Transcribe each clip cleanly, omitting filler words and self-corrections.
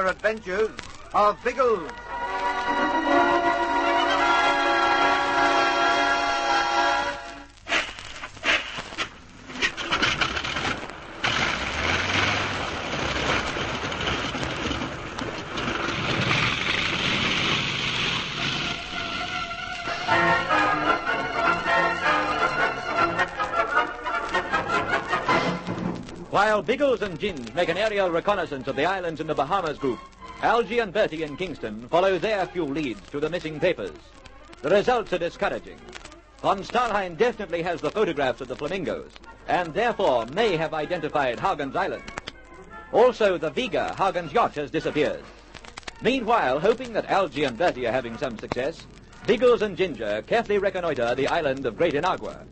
Air Adventures of Biggles. While Biggles and Ginge make an aerial reconnaissance of the islands in the Bahamas group, Algy and Bertie in Kingston follow their few leads to the missing papers. The results are discouraging. Von Stahlheim definitely has the photographs of the flamingos, and therefore may have identified Hagen's island. Also, the Vega, Hagen's yacht, has disappeared. Meanwhile, hoping that Algy and Bertie are having some success, Biggles and Ginger carefully reconnoiter the island of Great Inagua.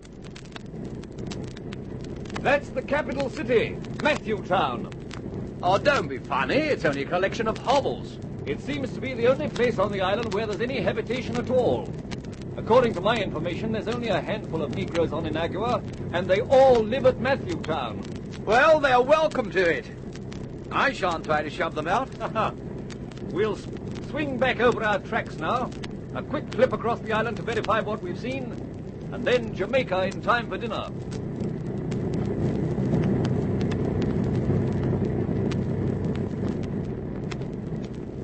That's the capital city, Matthewtown. Oh, don't be funny. It's only a collection of hovels. It seems to be the only place on the island where there's any habitation at all. According to my information, there's only a handful of Negroes on Inagua, and they all live at Matthewtown. Well, they're welcome to it. I shan't try to shove them out. We'll swing back over our tracks now. A quick flip across the island to verify what we've seen, and then Jamaica in time for dinner.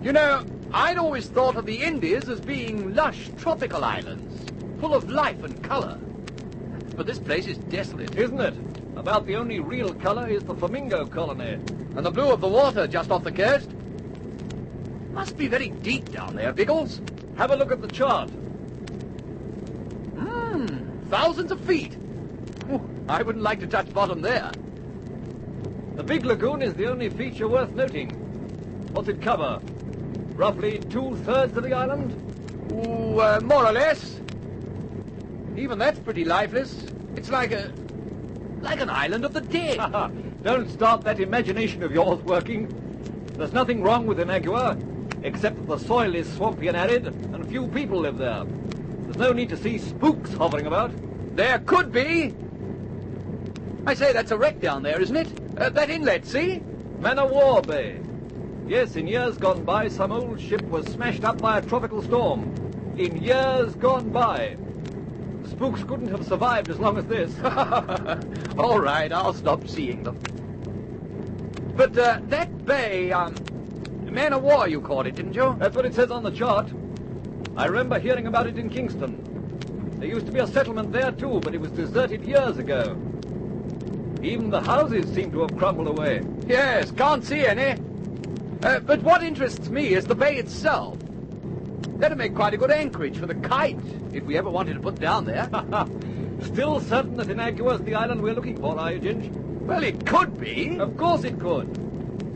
You know, I'd always thought of the Indies as being lush tropical islands, full of life and colour. But this place is desolate. Isn't it? About the only real colour is the flamingo colony. And the blue of the water just off the coast. Must be very deep down there, Biggles. Have a look at the chart. Thousands of feet. Ooh, I wouldn't like to touch bottom there. The big lagoon is the only feature worth noting. What's it cover? Roughly 2/3 of the island? Ooh, more or less. Even that's pretty lifeless. It's like an island of the dead. Don't start that imagination of yours working. There's nothing wrong with Inagua, except that the soil is swampy and arid, and few people live there. There's no need to see spooks hovering about. There could be. I say, that's a wreck down there, isn't it? That inlet, see? Man-o-War Bay. Yes, in years gone by, some old ship was smashed up by a tropical storm. In years gone by. Spooks couldn't have survived as long as this. All right, I'll stop seeing them. But that bay, Man-o-War you called it, didn't you? That's what it says on the chart. I remember hearing about it in Kingston. There used to be a settlement there too, but it was deserted years ago. Even the houses seem to have crumbled away. Yes, can't see any. But what interests me is the bay itself. That'd make quite a good anchorage for the kite, if we ever wanted to put down there. Still certain that Inagua's the island we're looking for, are you, Ginge? Well, it could be. Of course it could.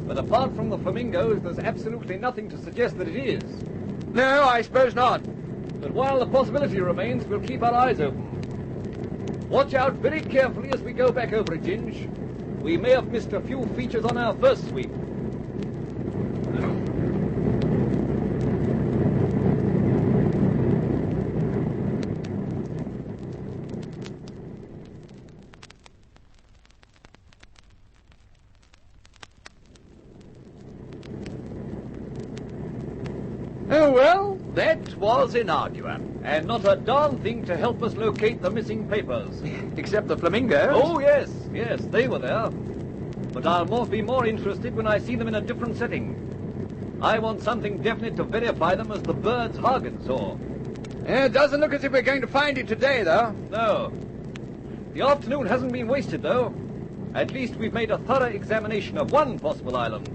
But apart from the flamingos, there's absolutely nothing to suggest that it is. No, I suppose not. But while the possibility remains, we'll keep our eyes open. Watch out very carefully as we go back over it, Ginge. We may have missed a few features on our first sweep. Oh, well, that was Inagua. And not a darn thing to help us locate the missing papers. Except the flamingos. Oh, yes, they were there. But I'll be more interested when I see them in a different setting. I want something definite to verify them as the birds Hagen saw. It doesn't look as if we're going to find it today, though. No. The afternoon hasn't been wasted, though. At least we've made a thorough examination of one possible island.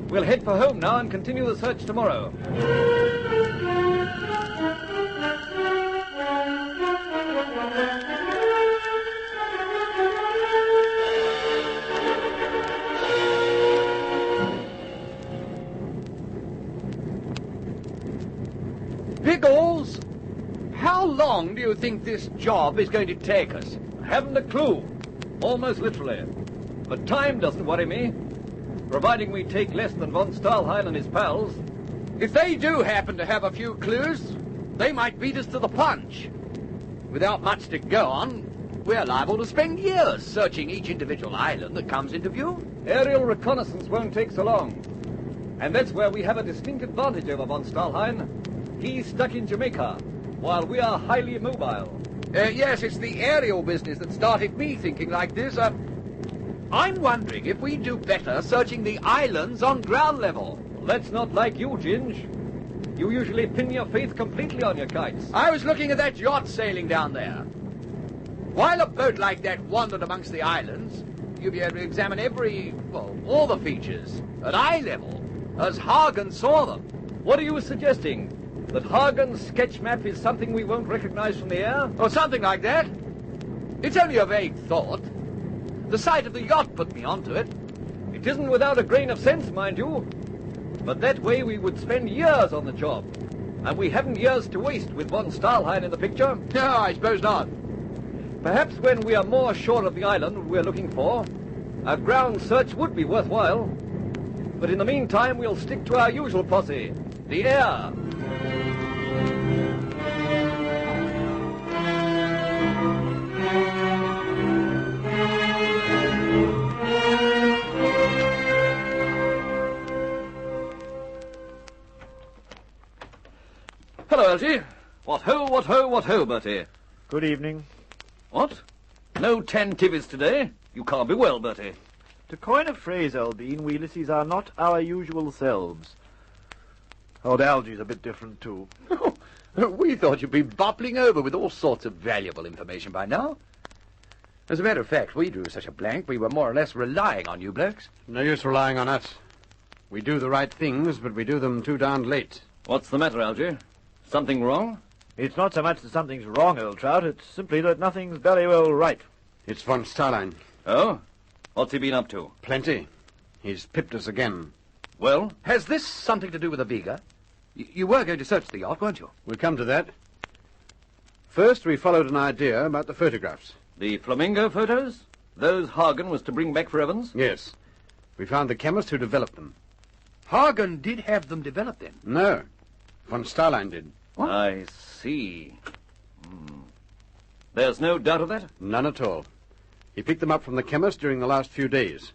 We'll head for home now and continue the search tomorrow. Biggles, how long do you think this job is going to take us? I haven't a clue. Almost literally. But time doesn't worry me. Providing we take less than von Stahlheim and his pals. If they do happen to have a few clues, they might beat us to the punch. Without much to go on, we're liable to spend years searching each individual island that comes into view. Aerial reconnaissance won't take so long. And that's where we have a distinct advantage over von Stahlheim. He's stuck in Jamaica, while we are highly mobile. Yes, it's the aerial business that started me thinking like this. I'm wondering if we do better searching the islands on ground level. That's not like you, Ginge. You usually pin your faith completely on your kites. I was looking at that yacht sailing down there. While a boat like that wandered amongst the islands, you'd be able to examine all the features at eye level, as Hagen saw them. What are you suggesting? That Hagen's sketch map is something we won't recognize from the air? Or something like that. It's only a vague thought. The sight of the yacht put me onto it. It isn't without a grain of sense, mind you. But that way we would spend years on the job. And we haven't years to waste with von Stahlheim in the picture. No, I suppose not. Perhaps when we are more sure of the island we're looking for, a ground search would be worthwhile. But in the meantime, we'll stick to our usual posse, the air. Hello, Algy. What ho, Bertie? Good evening. What? No tantivys today? You can't be well, Bertie. To coin a phrase, Albine, we Ulysses are not our usual selves. Old Algy's a bit different, too. We thought you'd be bubbling over with all sorts of valuable information by now. As a matter of fact, we drew such a blank we were more or less relying on you blokes. No use relying on us. We do the right things, but we do them too darned late. What's the matter, Algy? Something wrong? It's not so much that something's wrong, old Trout. It's simply that nothing's very well right. It's von Stahlheim. Oh? What's he been up to? Plenty. He's pipped us again. Well? Has this something to do with the Vega? You were going to search the yacht, weren't you? We'll come to that. First, we followed an idea about the photographs. The flamingo photos? Those Hagen was to bring back for Evans? Yes. We found the chemist who developed them. Hagen did have them developed then? No. Von Stahlheim did. What? I see. There's no doubt of that? None at all. He picked them up from the chemist during the last few days.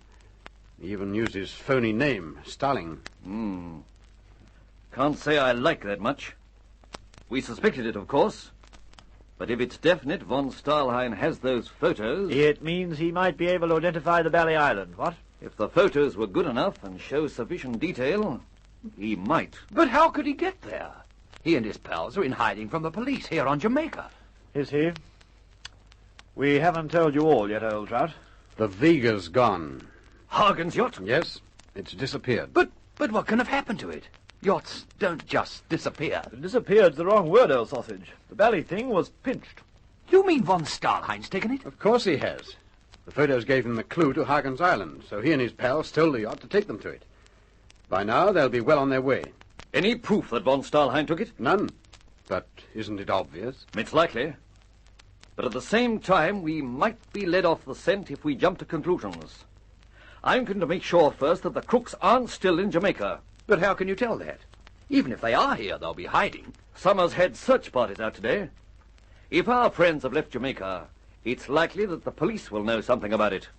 He even used his phony name, Starling. Can't say I like that much. We suspected it, of course. But if it's definite von Stahlheim has those photos... It means he might be able to identify the Bally Island, what? If the photos were good enough and show sufficient detail, he might. But how could he get there? He and his pals are in hiding from the police here on Jamaica. Is he? We haven't told you all yet, old Trout. The Vega's gone. Hagen's yacht? Yes, it's disappeared. But what can have happened to it? Yachts don't just disappear. Disappeared's the wrong word, old sausage. The Bally thing was pinched. You mean von Stahlheim's taken it? Of course he has. The photos gave him the clue to Hagen's Island, so he and his pals stole the yacht to take them to it. By now, they'll be well on their way. Any proof that von Stahlheim took it? None. But isn't it obvious? It's likely. But at the same time, we might be led off the scent if we jump to conclusions. I'm going to make sure first that the crooks aren't still in Jamaica. But how can you tell that? Even if they are here, they'll be hiding. Summers had search parties out today. If our friends have left Jamaica, it's likely that the police will know something about it.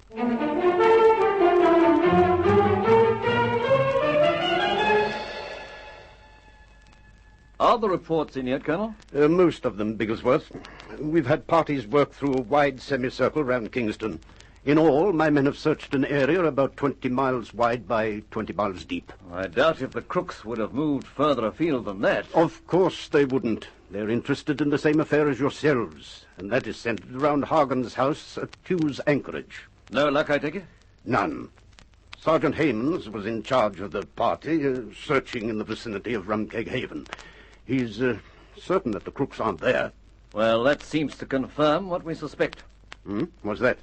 Are the reports in yet, Colonel? Most of them, Bigglesworth. We've had parties work through a wide semicircle round Kingston. In all, my men have searched an area about 20 miles wide by 20 miles deep. I doubt if the crooks would have moved further afield than that. Of course they wouldn't. They're interested in the same affair as yourselves, and that is centered around Hagen's house at Hughes Anchorage. No luck, I take it? None. Sergeant Haymans was in charge of the party, searching in the vicinity of Rumkeg Haven. He's certain that the crooks aren't there. Well, that seems to confirm what we suspect. What's that?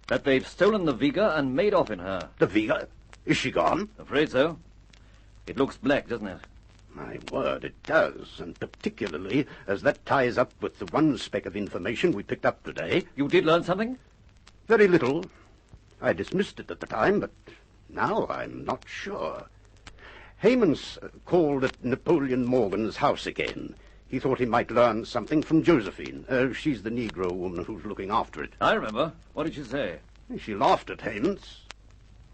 That they've stolen the Vega and made off in her. The Vega? Is she gone? Afraid so. It looks black, doesn't it? My word, it does, and particularly as that ties up with the one speck of information we picked up today. You did learn something? Very little. I dismissed it at the time, but now I'm not sure. Haymans called at Napoleon Morgan's house again. He thought he might learn something from Josephine. She's the Negro woman who's looking after it. I remember. What did she say? She laughed at Haymans.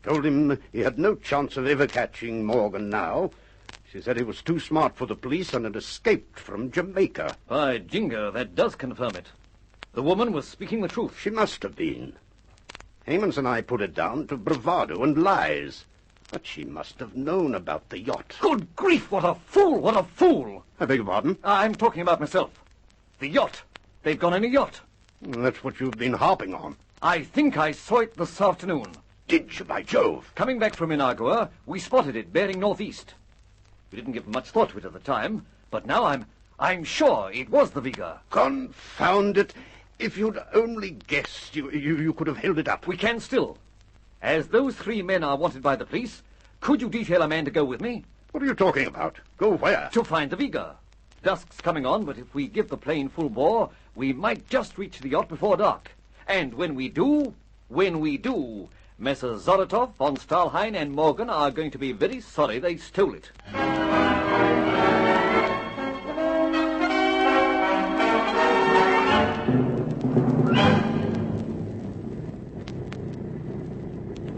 Told him he had no chance of ever catching Morgan now. She said he was too smart for the police and had escaped from Jamaica. By jingo, that does confirm it. The woman was speaking the truth. She must have been. Hammonds and I put it down to bravado and lies. But she must have known about the yacht. Good grief, what a fool, what a fool! I beg your pardon? I'm talking about myself. The yacht. They've gone in a yacht. That's what you've been harping on. I think I saw it this afternoon. Did you, by Jove? Coming back from Inagua, we spotted it bearing northeast. We didn't give much thought to it at the time, but now I'm sure it was the Viga. Confound it. If you'd only guessed, you could have held it up. We can still. As those 3 men are wanted by the police, could you detail a man to go with me? What are you talking about? Go where? To find the Viga. Dusk's coming on, but if we give the plane full bore, we might just reach the yacht before dark. And when we do, Messrs. Zoratov, von Stahlheim, and Morgan are going to be very sorry they stole it.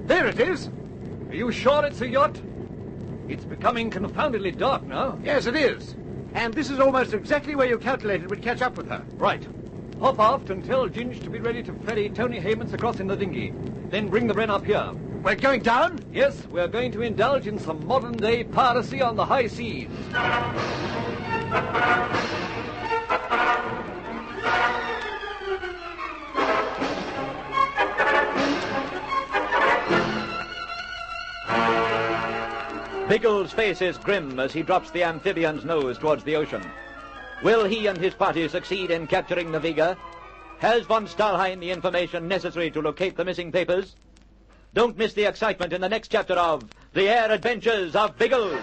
There it is. Are you sure it's a yacht? It's becoming confoundedly dark now. Yes, it is. And this is almost exactly where you calculated we'd catch up with her. Right. Hop aft and tell Ginge to be ready to ferry Tony Hammonds across in the dinghy. Then bring the Wren up here. We're going down? Yes, we're going to indulge in some modern-day piracy on the high seas. Biggles' face is grim as he drops the amphibian's nose towards the ocean. Will he and his party succeed in capturing the Viga? Has von Stahlheim the information necessary to locate the missing papers? Don't miss the excitement in the next chapter of The Air Adventures of Biggles.